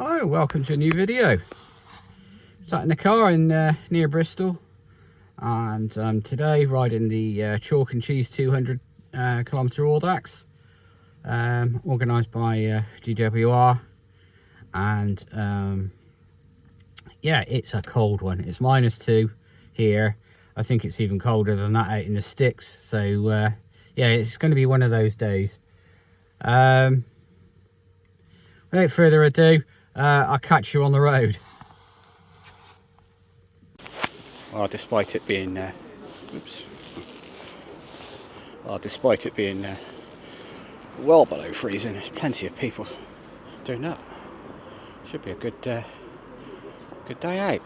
Hello, welcome to a new video. Sat in the car in near Bristol, and today riding the Chalke Cheese 200 kilometre Audax, organised by GWR, and yeah, it's a cold one. It's -2 here. I think it's even colder than that out in the sticks. So yeah, it's going to be one of those days. Without further ado, I'll catch you on the road. Well, despite it being well below freezing, there's plenty of people doing that. Should be a good day out.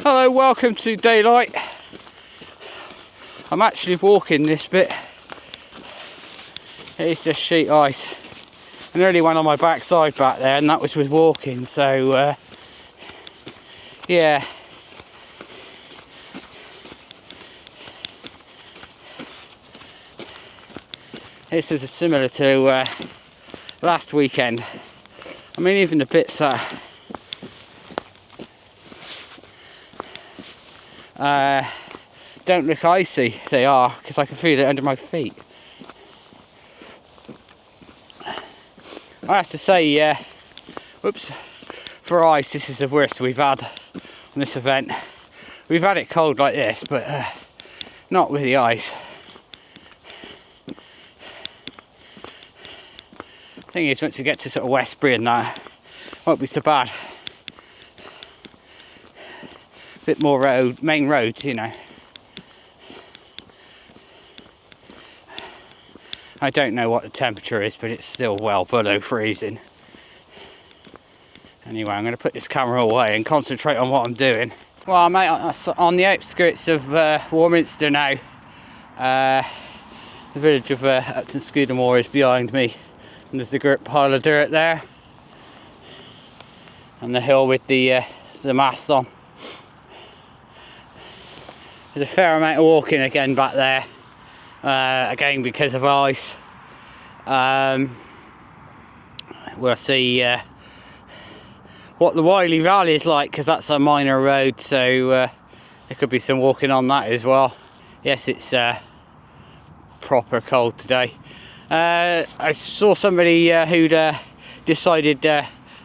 Hello, welcome to daylight. I'm actually walking this bit. It's just sheet ice. I nearly went on my backside back there, and that was with walking, so yeah. This is similar to last weekend. I mean, even the bits that don't look icy, they are, because I can feel it under my feet. I have to say, whoops, for ice, this is the worst we've had on this event. We've had it cold like this, but not with the ice. Thing is, once you get to sort of Westbury and that, won't be so bad. Bit more road, main roads, you know. I don't know what the temperature is, but it's still well below freezing. Anyway, I'm going to put this camera away and concentrate on what I'm doing. Well, I'm on the outskirts of Warminster now. The village of Upton Scudamore is behind me, and there's the great pile of dirt there, and the hill with the mast on. There's a fair amount of walking again back there, again because of ice. We'll see what the Wiley Valley is like, because that's a minor road, so there could be some walking on that as well. Yes, it's proper cold today. I saw somebody who'd decided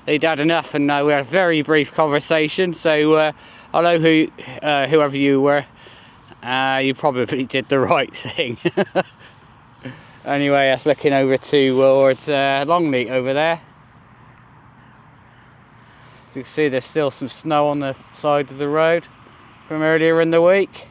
they'd had enough, and we had a very brief conversation, so hello whoever you were. You probably did the right thing. Anyway, that's looking over towards Longleat over there. As you can see, there's still some snow on the side of the road from earlier in the week.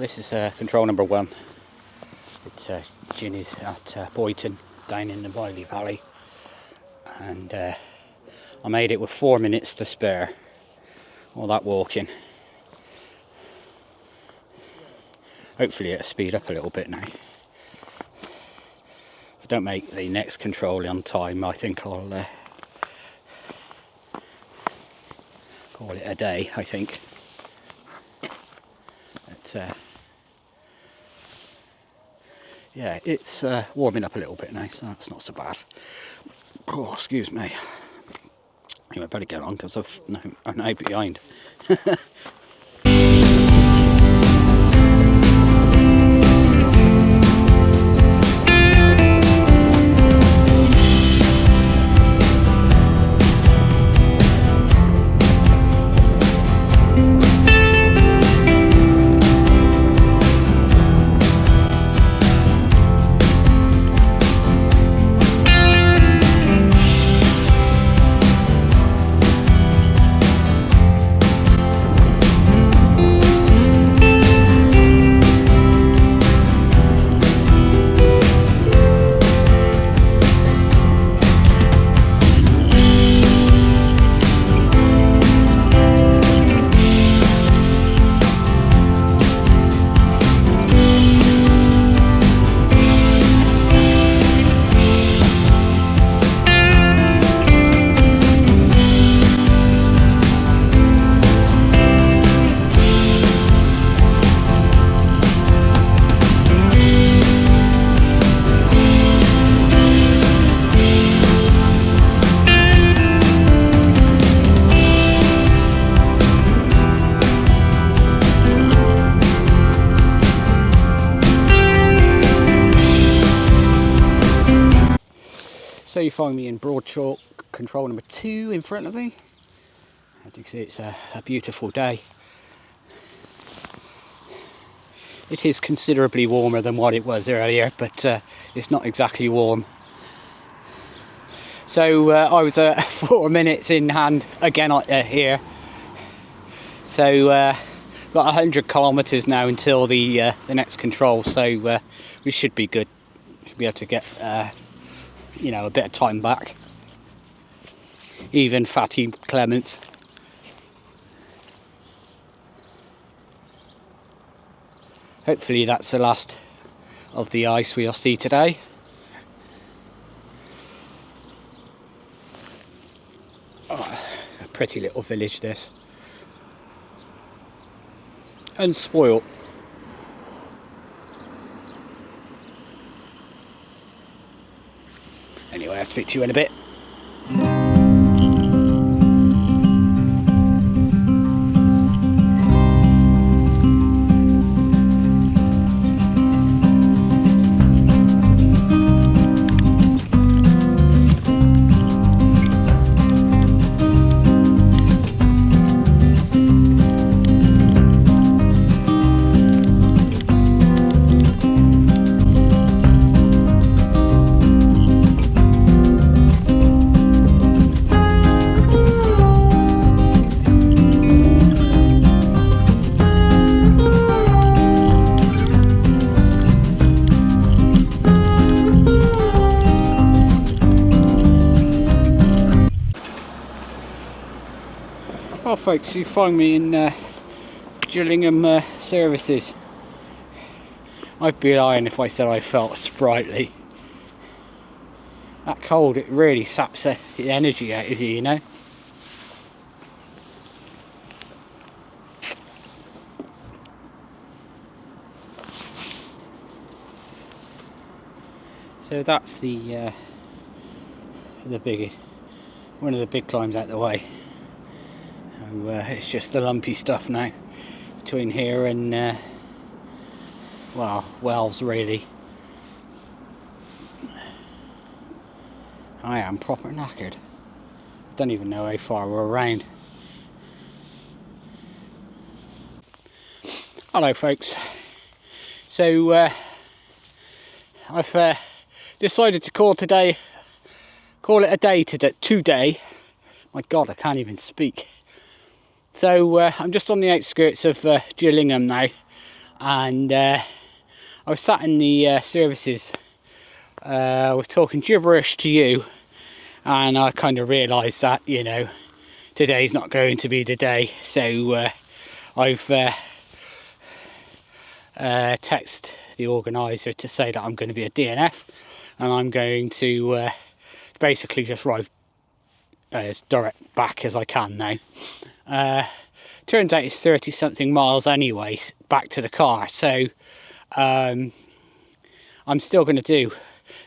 this is control number 1. It's Ginny's at Boyton, down in the Wiley Valley, and I made it with 4 minutes to spare. All that walking. Hopefully it'll speed up a little bit now. If I don't make the next control on time, I think I'll call it a day, I think. But, yeah, it's warming up a little bit now, so that's not so bad. Oh, excuse me. Anyway, I better get on because I'm now behind. So you find me in broad chalk, control number 2 in front of me. As you can see, it's a beautiful day. It is considerably warmer than what it was earlier, but it's not exactly warm. So I was 4 minutes in hand again here. So got 100 kilometres now until the next control. So we should be good. Should be able to get you know, a bit of time back. Even Fatty Clements. Hopefully that's the last of the ice we'll see today. Oh, a pretty little village this. Unspoilt. Anyway, I'll speak to you in a bit. Well folks, you find me in Gillingham services. I'd be lying if I said I felt sprightly. That cold, it really saps the energy out of you, you know. So that's the biggest, one of the big climbs out the way. So, it's just the lumpy stuff now between here and well, Wells really. I am proper knackered. Don't even know how far we're around. Hello folks. So I've decided to call it a day today. My God, I can't even speak. So I'm just on the outskirts of Gillingham now. and I was sat in the services. I was talking gibberish to you, and I kind of realised that, you know, today's not going to be the day. So I've texted the organiser to say that I'm going to be a DNF, and I'm going to basically just ride as direct back as I can now. Turns out it's 30 something miles anyway back to the car, so I'm still going to do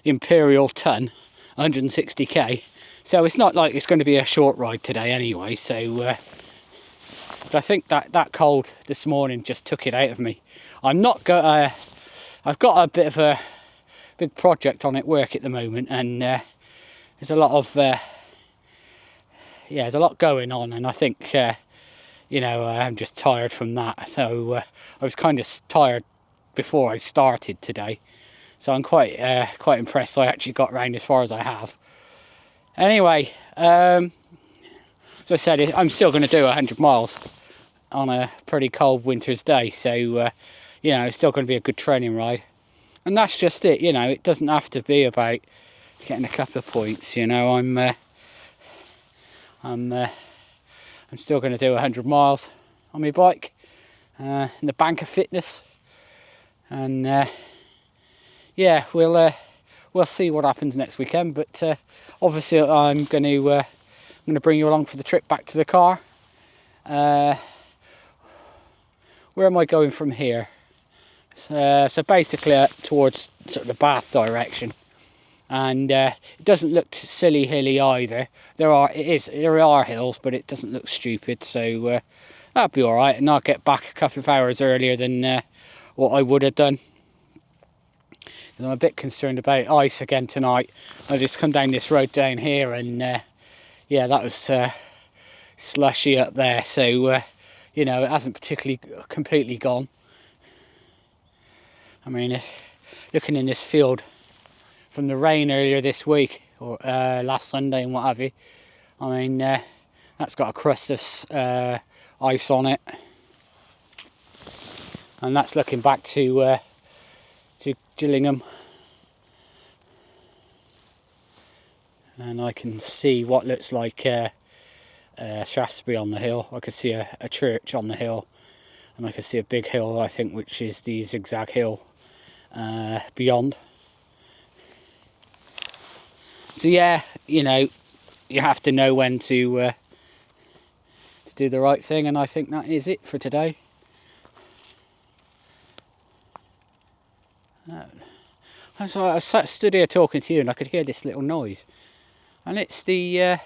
the Imperial Ton, 160k. So it's not like it's going to be a short ride today anyway. So, but I think that cold this morning just took it out of me. I've got a bit of a big project on at work at the moment, and there's a lot of there's a lot going on, and I think you know, I'm just tired from that. So I was kind of tired before I started today. So I'm quite impressed I actually got round as far as I have. Anyway, as I said, I'm still going to do 100 miles on a pretty cold winter's day. So, you know, it's still going to be a good training ride. And that's just it, you know, it doesn't have to be about getting a couple of points, you know. I'm still going to do 100 miles on my bike in the bank of fitness. And yeah, we'll see what happens next weekend, but obviously I'm going to bring you along for the trip back to the car. Where am I going from here? So basically towards sort of the Bath direction, and it doesn't look silly hilly either. There are hills, but it doesn't look stupid, so that'll be all right. And I'll get back a couple of hours earlier than what I would have done. I'm a bit concerned about ice again tonight. I just come down this road down here, and yeah, that was slushy up there. So you know, it hasn't particularly completely gone. I mean, looking in this field from the rain earlier this week, or last Sunday and what have you, I mean, that's got a crust of ice on it, and that's looking back to Gillingham, and I can see what looks like Shaftesbury on the hill. I can see a church on the hill, and I can see a big hill, I think, which is the Zigzag Hill beyond. So yeah, you know, you have to know when to do the right thing, and I think that is it for today. So I stood here talking to you, and I could hear this little noise, and it's there's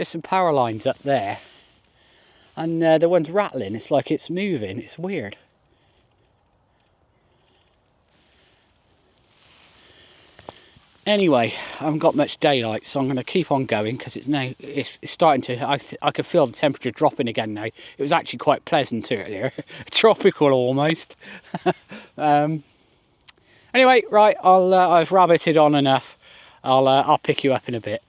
some power lines up there, and the one's rattling. It's like it's moving. It's weird. Anyway, I haven't got much daylight, so I'm going to keep on going, because it's starting to. I can feel the temperature dropping again now. It was actually quite pleasant earlier, tropical almost. Anyway, right, I've rabbited on enough. I'll pick you up in a bit.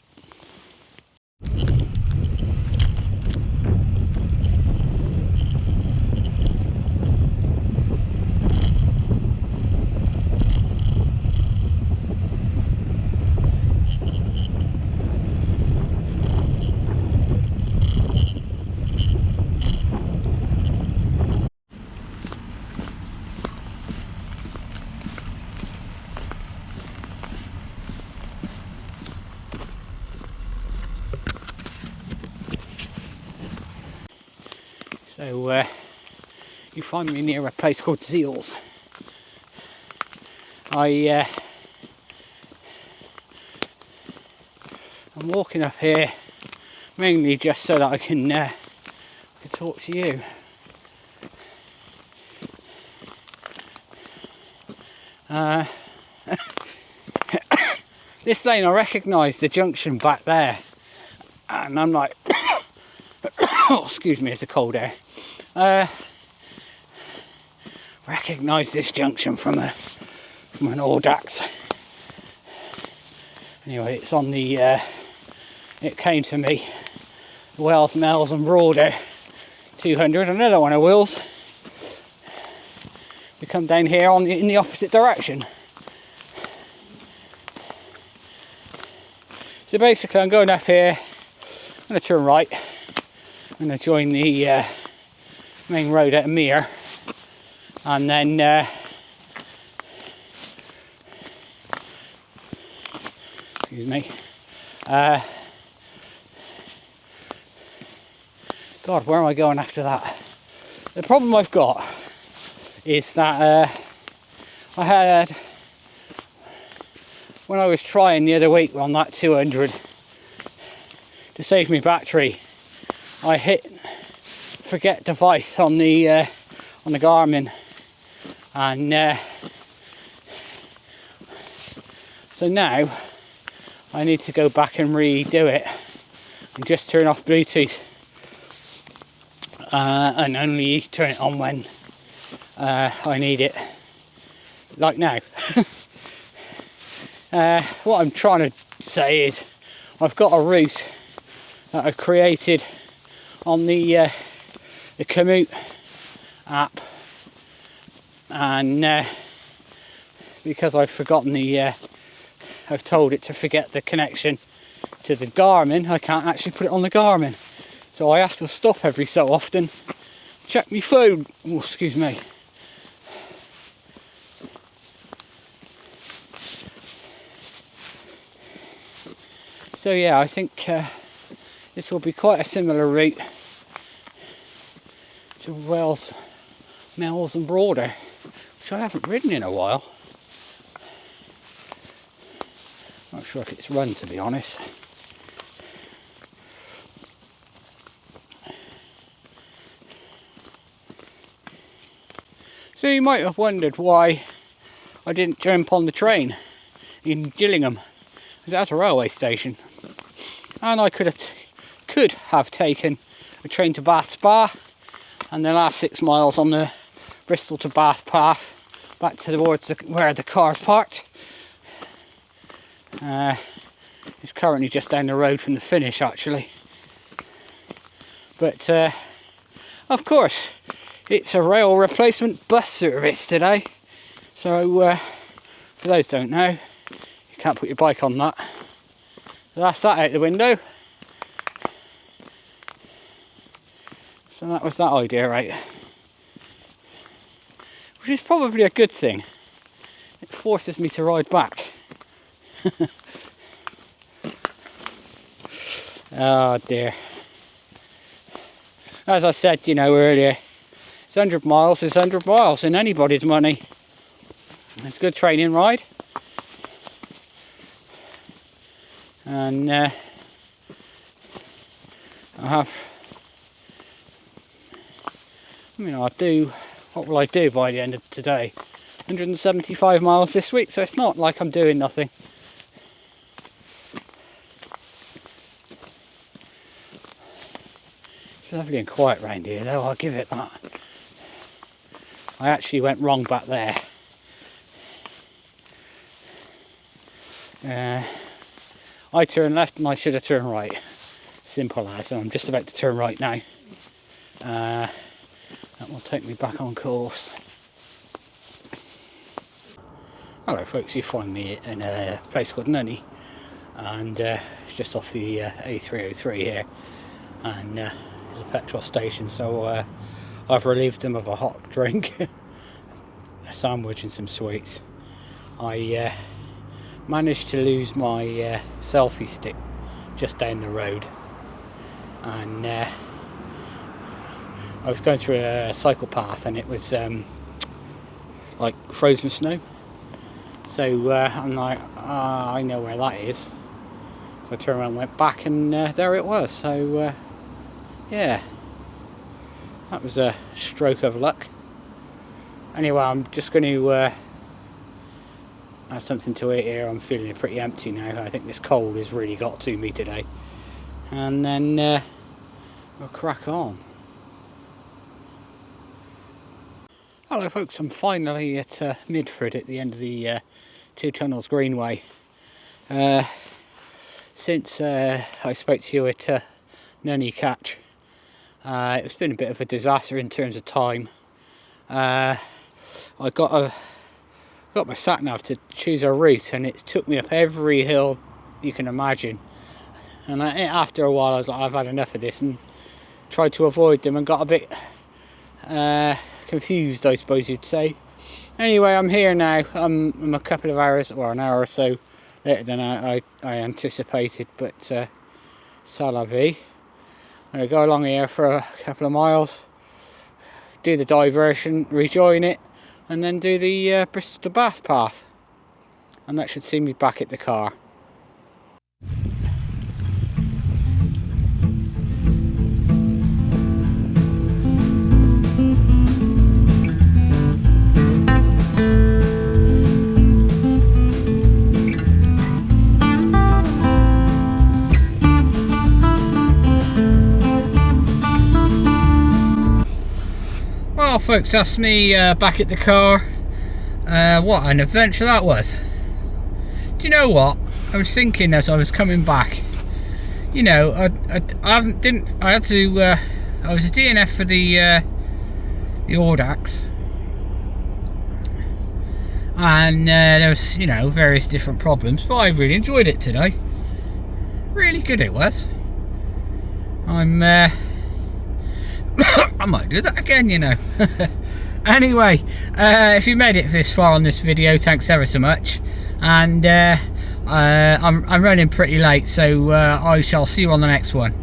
So you find me near a place called Zeals. I'm walking up here mainly just so that I can talk to you. This lane, I recognise the junction back there, and I'm like, oh, excuse me, it's a cold air. Recognise this junction from an Audax. Anyway, it's on the. It came to me, Wells, Mells and Broader 200, another one of Will's. come down here in the opposite direction. So basically I'm going up here, I'm going to turn right, I'm going to join the main road at Mere, and then excuse me, God, where am I going after that? The problem I've got is that I had, when I was trying the other week on that 200 to save me battery, I hit forget device on the Garmin, and so now I need to go back and redo it and just turn off Bluetooth, and only turn it on when I need it, like now. What I'm trying to say is I've got a route that I've created on the Komoot app, and because I've forgotten I've told it to forget the connection to the Garmin, I can't actually put it on the Garmin. So I have to stop every so often, check my phone. Oh, excuse me. So yeah, I think this will be quite a similar route to Mells and Broader, which I haven't ridden in a while. Not sure if it's run, to be honest. So you might have wondered why I didn't jump on the train in Gillingham, because it has a railway station, and I could have taken a train to Bath Spa, and the last 6 miles on the Bristol to Bath path back towards where the car's parked. It's currently just down the road from the finish, actually, but of course it's a rail replacement bus service today, so for those who don't know, you can't put your bike on that. So that's that out the window. So that was that idea, right? Which is probably a good thing. It forces me to ride back. Oh dear. As I said, earlier, it's 100 miles is 100 miles in anybody's money. It's a good training ride. And what will I do by the end of today? 175 miles this week, so it's not like I'm doing nothing. It's lovely and quiet round here, though, I'll give it that. I actually went wrong back there. I turned left and I should have turned right. Simple as, and I'm just about to turn right now. That will take me back on course. Hello folks, you find me in a place called Nunny, and it's just off the A303 here, and there's a petrol station, so I've relieved them of a hot drink, a sandwich and some sweets. I managed to lose my selfie stick just down the road, and I was going through a cycle path and it was like frozen snow, so I'm like, I know where that is, so I turned around and went back, and there it was. So yeah, that was a stroke of luck. Anyway, I'm just going to have something to eat here. I'm feeling pretty empty now. I think this cold has really got to me today, and then we'll crack on. Hello folks, I'm finally at Midford at the end of the Two Tunnels Greenway. Since I spoke to you at Nunny Catch, it's been a bit of a disaster in terms of time. I got my sat nav to choose a route, and it took me up every hill you can imagine. And after a while I was like, I've had enough of this, and tried to avoid them and got a bit confused, I suppose you'd say. Anyway, I'm here now. I'm a couple of hours, or an hour or so later than I anticipated, but c'est la vie. I'm going to go along here for a couple of miles, do the diversion, rejoin it, and then do the Bristol to Bath path. And that should see me back at the car. Well folks, that's me back at the car. What an adventure that was. Do you know what? I was thinking as I was coming back, you know, I was a DNF for the Audax, and there was, you know, various different problems, but I really enjoyed it today. Really good it was. I might do that again, you know. Anyway, if you made it this far on this video, thanks ever so much. And I'm running pretty late, so I shall see you on the next one.